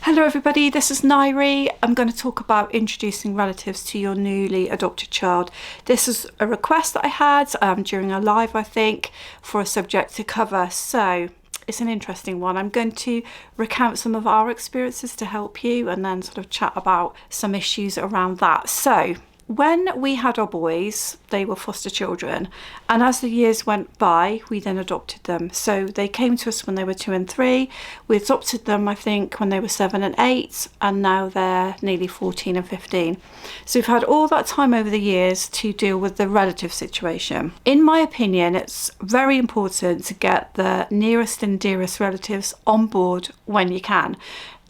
Hello everybody, this is Nairi. I'm going to talk about introducing relatives to your newly adopted child. This is a request that I had during a live, I think, for a subject to cover. So it's an interesting one. I'm going to recount some of our experiences to help you and then sort of chat about some issues around that. So when we had our boys, they were foster children, and as the years went by, we then adopted them. So they came to us when they were 2 and 3. We adopted them, I think, when they were 7 and 8, and now they're nearly 14 and 15. So we've had all that time over the years to deal with the relative situation. In my opinion, it's very important to get the nearest and dearest relatives on board when you can.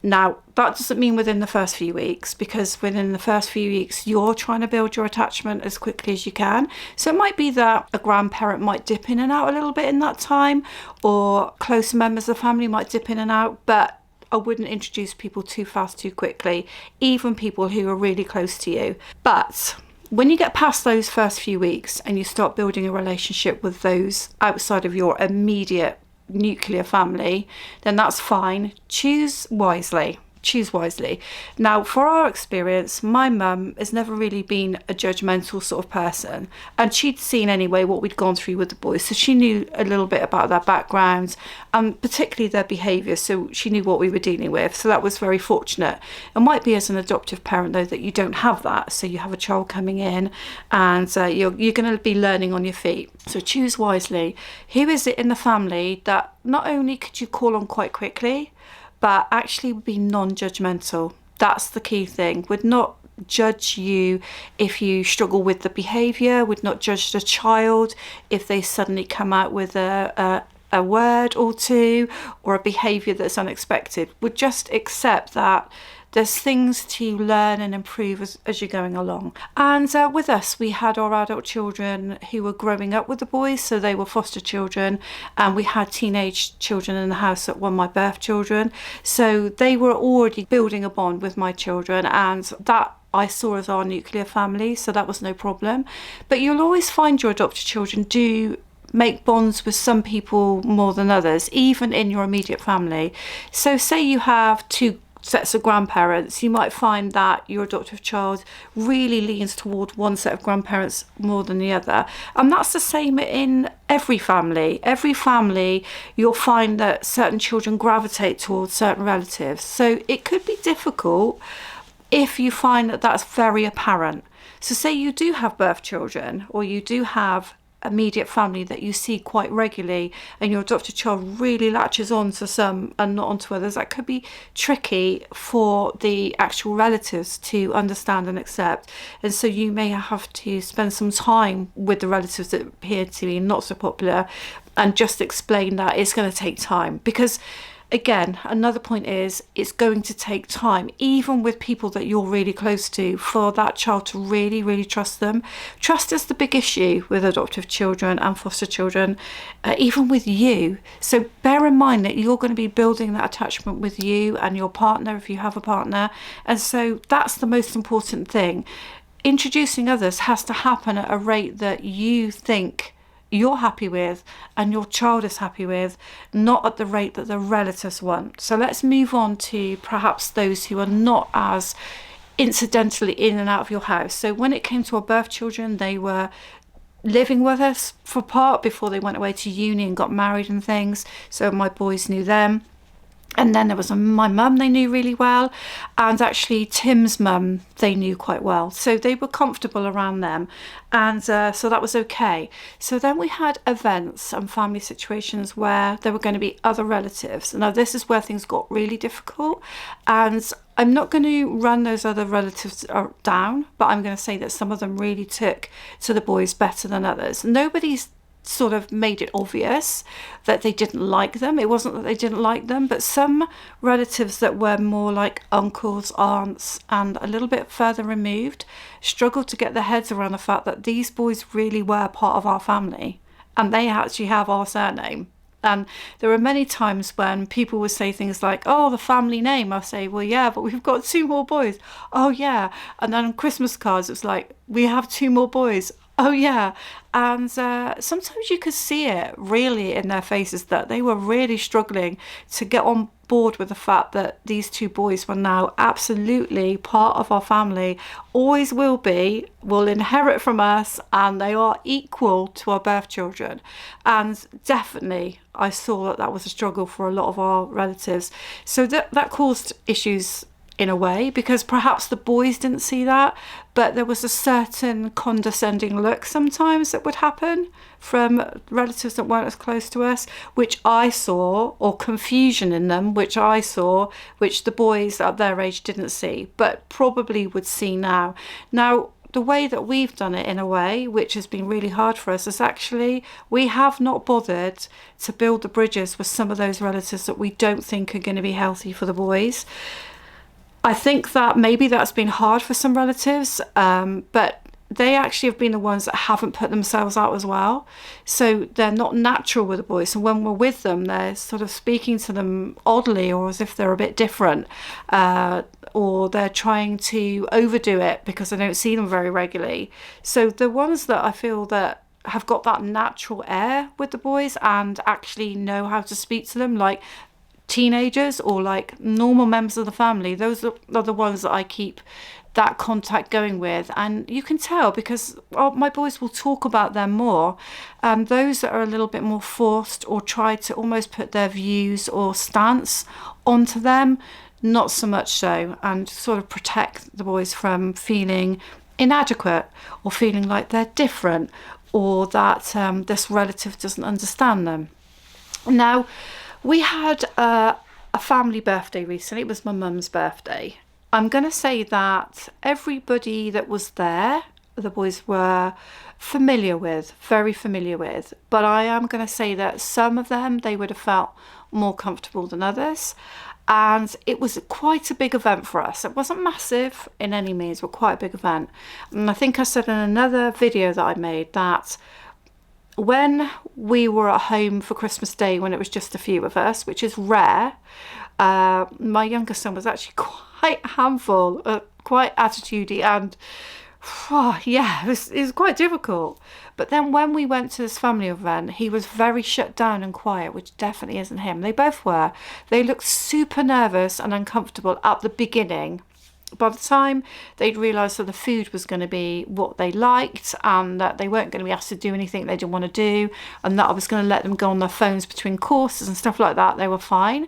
Now, that doesn't mean within the first few weeks, because within the first few weeks, you're trying to build your attachment as quickly as you can. So it might be that a grandparent might dip in and out a little bit in that time, or close members of the family might dip in and out, but I wouldn't introduce people too fast, too quickly, even people who are really close to you. But when you get past those first few weeks and you start building a relationship with those outside of your immediate nuclear family, then that's fine. Choose wisely. Now, for our experience, my mum has never really been a judgmental sort of person, and she'd seen anyway what we'd gone through with the boys, so she knew a little bit about their backgrounds and particularly their behaviour, so she knew what we were dealing with, so that was very fortunate. It might be as an adoptive parent though that you don't have that, so you have a child coming in and you're going to be learning on your feet. So choose wisely. Who is it in the family that not only could you call on quite quickly, but actually be non-judgmental? That's the key thing. Would not judge you if you struggle with the behaviour, would not judge the child if they suddenly come out with a word or two or a behaviour that's unexpected. Would just accept that there's things to learn and improve as you're going along. And with us, we had our adult children who were growing up with the boys, so they were foster children, and we had teenage children in the house that were my birth children. So they were already building a bond with my children, and that I saw as our nuclear family, so that was no problem. But you'll always find your adopted children do make bonds with some people more than others, even in your immediate family. So say you have two sets of grandparents, you might find that your adoptive child really leans toward one set of grandparents more than the other. And that's the same in every family. Every family, you'll find that certain children gravitate towards certain relatives. So it could be difficult if you find that that's very apparent. So say you do have birth children, or you do have immediate family that you see quite regularly, and your adopted child really latches on to some and not onto others, that could be tricky for the actual relatives to understand and accept. And so you may have to spend some time with the relatives that appear to be not so popular and just explain that it's going to take time, because again, another point is it's going to take time, even with people that you're really close to, for that child to really, really trust them. Trust is the big issue with adoptive children and foster children, even with you. So bear in mind that you're going to be building that attachment with you and your partner if you have a partner. And so that's the most important thing. Introducing others has to happen at a rate that you think you're happy with and your child is happy with, not at the rate that the relatives want. So let's move on to perhaps those who are not as incidentally in and out of your house. So when it came to our birth children, they were living with us for part before they went away to uni and got married and things. So my boys knew them. And then there was my mum they knew really well, and actually Tim's mum they knew quite well. So they were comfortable around them, and so that was okay. So then we had events and family situations where there were going to be other relatives. Now this is where things got really difficult, and I'm not going to run those other relatives down, but I'm going to say that some of them really took to the boys better than others. Nobody's sort of made it obvious that they didn't like them. It wasn't that they didn't like them, but some relatives that were more like uncles, aunts, and a little bit further removed struggled to get their heads around the fact that these boys really were part of our family and they actually have our surname. And there were many times when people would say things like, oh, the family name. I'll say, well, yeah, but we've got 2 more boys. Oh, yeah. And then on Christmas cards, it's like, we have 2 more boys. Oh yeah, and sometimes you could see it really in their faces that they were really struggling to get on board with the fact that these two boys were now absolutely part of our family, always will be, will inherit from us, and they are equal to our birth children. And definitely, I saw that that was a struggle for a lot of our relatives. So that caused issues in a way, because perhaps the boys didn't see that, but there was a certain condescending look sometimes that would happen from relatives that weren't as close to us, which I saw, or confusion in them, which I saw, which the boys at their age didn't see, but probably would see now. Now, the way that we've done it in a way, which has been really hard for us, is actually we have not bothered to build the bridges with some of those relatives that we don't think are going to be healthy for the boys. I think that maybe that's been hard for some relatives, but they actually have been the ones that haven't put themselves out as well. So they're not natural with the boys. So when we're with them, they're sort of speaking to them oddly or as if they're a bit different, or they're trying to overdo it because I don't see them very regularly. So the ones that I feel that have got that natural air with the boys and actually know how to speak to them, like teenagers or like normal members of the family, those are the ones that I keep that contact going with. And you can tell because my boys will talk about them more. Those that are a little bit more forced or try to almost put their views or stance onto them, not so much so, and sort of protect the boys from feeling inadequate or feeling like they're different or that this relative doesn't understand them. Now, we had a family birthday recently. It was my mum's birthday. I'm going to say that everybody that was there, the boys were familiar with, very familiar with. But I am going to say that some of them, they would have felt more comfortable than others. And it was quite a big event for us. It wasn't massive in any means, but quite a big event. And I think I said in another video that I made that when we were at home for Christmas Day, when it was just a few of us, which is rare, my younger son was actually quite a handful, quite attitudey, and yeah, it was quite difficult. But then when we went to this family event, he was very shut down and quiet, which definitely isn't him. They both were. They looked super nervous and uncomfortable at the beginning. By the time they'd realised that the food was going to be what they liked and that they weren't going to be asked to do anything they didn't want to do and that I was going to let them go on their phones between courses and stuff like that, they were fine.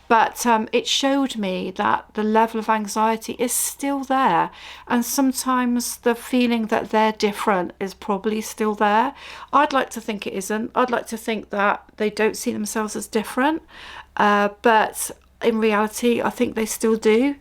But it showed me that the level of anxiety is still there. And sometimes the feeling that they're different is probably still there. I'd like to think it isn't. I'd like to think that they don't see themselves as different. But in reality, I think they still do.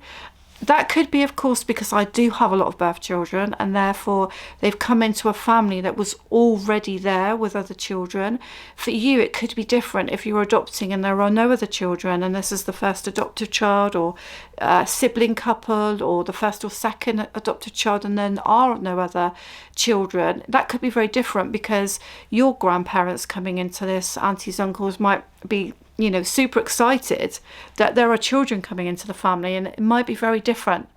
That could be, of course, because I do have a lot of birth children and therefore they've come into a family that was already there with other children. For you, it could be different if you're adopting and there are no other children and this is the first adoptive child or sibling couple or the first or second adopted child and then are no other children. That could be very different because your grandparents coming into this, aunties, uncles might be super excited that there are children coming into the family and it might be very different.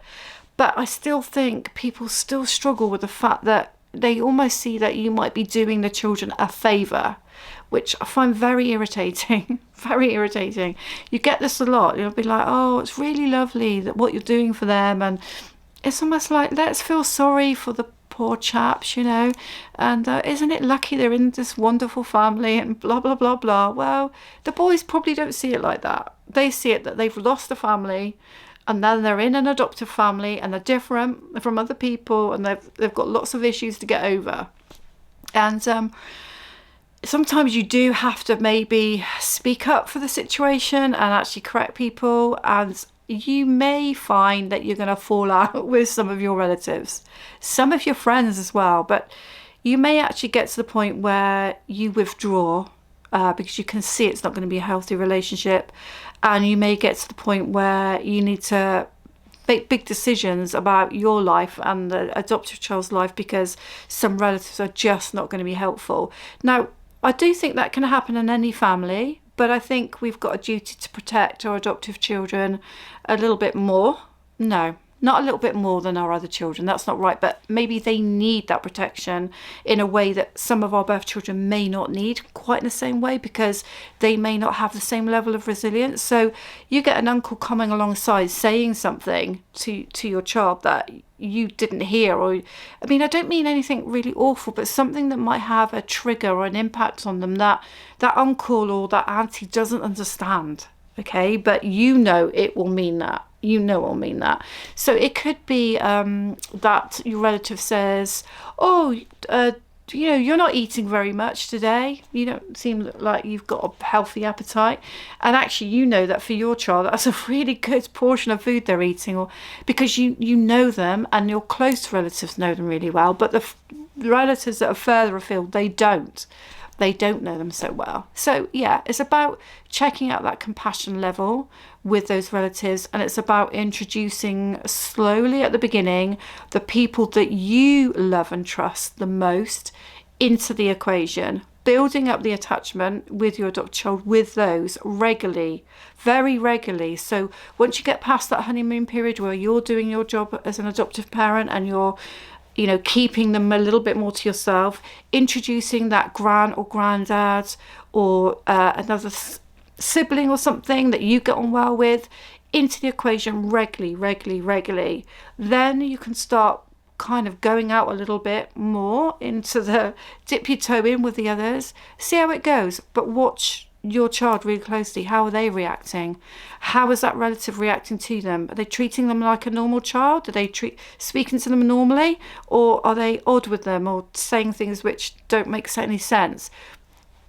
But I still think people still struggle with the fact that they almost see that you might be doing the children a favour, which I find very irritating, very irritating. You get this a lot. You'll be like, oh, it's really lovely that what you're doing for them. And it's almost like, let's feel sorry for the poor chaps, and isn't it lucky they're in this wonderful family and blah, blah, blah, blah. Well, the boys probably don't see it like that. They see it that they've lost a family and then they're in an adoptive family and they're different from other people and they've got lots of issues to get over. And sometimes you do have to maybe speak up for the situation and actually correct people, and you may find that you're going to fall out with some of your relatives, some of your friends as well, but you may actually get to the point where you withdraw because you can see it's not going to be a healthy relationship, and you may get to the point where you need to make big decisions about your life and the adoptive child's life because some relatives are just not going to be helpful. Now, I do think that can happen in any family, but I think we've got a duty to protect our adoptive children a little bit more. No, not a little bit more than our other children. That's not right. But maybe they need that protection in a way that some of our birth children may not need quite in the same way, because they may not have the same level of resilience. So you get an uncle coming alongside saying something to your child that you didn't hear, or I mean, I don't mean anything really awful, but something that might have a trigger or an impact on them that uncle or that auntie doesn't understand. Okay, but you know it will mean that. You know it will mean that. So it could be that your relative says, oh, you're not eating very much today. You don't seem like you've got a healthy appetite. And actually, you know that for your child, that's a really good portion of food they're eating, or because you know them and your close relatives know them really well. But the relatives that are further afield, they don't. They don't know them so well. So yeah, it's about checking out that compassion level with those relatives, and it's about introducing slowly at the beginning the people that you love and trust the most into the equation, building up the attachment with your adopted child with those regularly, very regularly. So once you get past that honeymoon period where you're doing your job as an adoptive parent and you're keeping them a little bit more to yourself, introducing that gran or granddad or another sibling or something that you get on well with into the equation regularly, then you can start kind of going out a little bit more into the dip your toe in with the others, see how it goes, but watch your child really closely. How are they reacting? How is that relative reacting to them? Are they treating them like a normal child? Are they speaking to them normally, or are they odd with them or saying things which don't make any sense?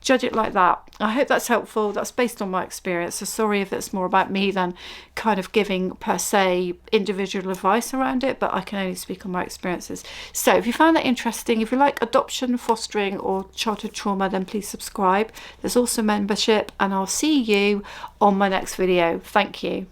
Judge it like that. I hope that's helpful. That's based on my experience. So sorry if it's more about me than kind of giving per se individual advice around it, but I can only speak on my experiences. So if you found that interesting, if you like adoption, fostering or childhood trauma, then please subscribe. There's also membership, and I'll see you on my next video. Thank you.